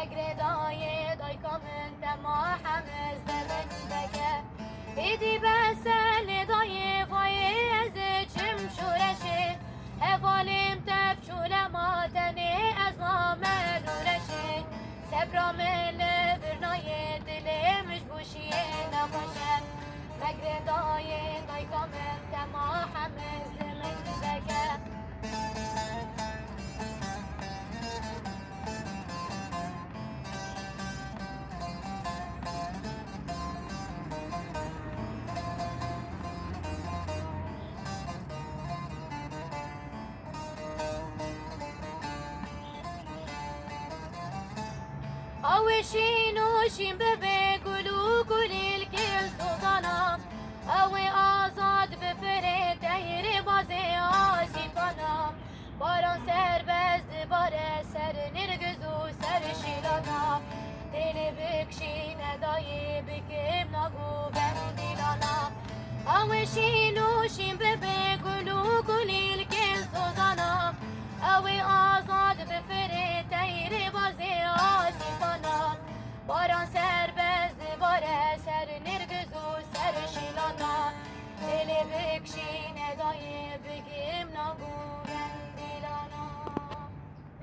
مقردای دای کامن دما حمز دمن بگه ایدی بسل دای فایز چم شورشه هفالیم تفشول ما تنی از ما مدورشه سبرامل برنای دلمش بوشیه نباشه مقردای دای کامن دما حمز دمن بگه آوشین و شین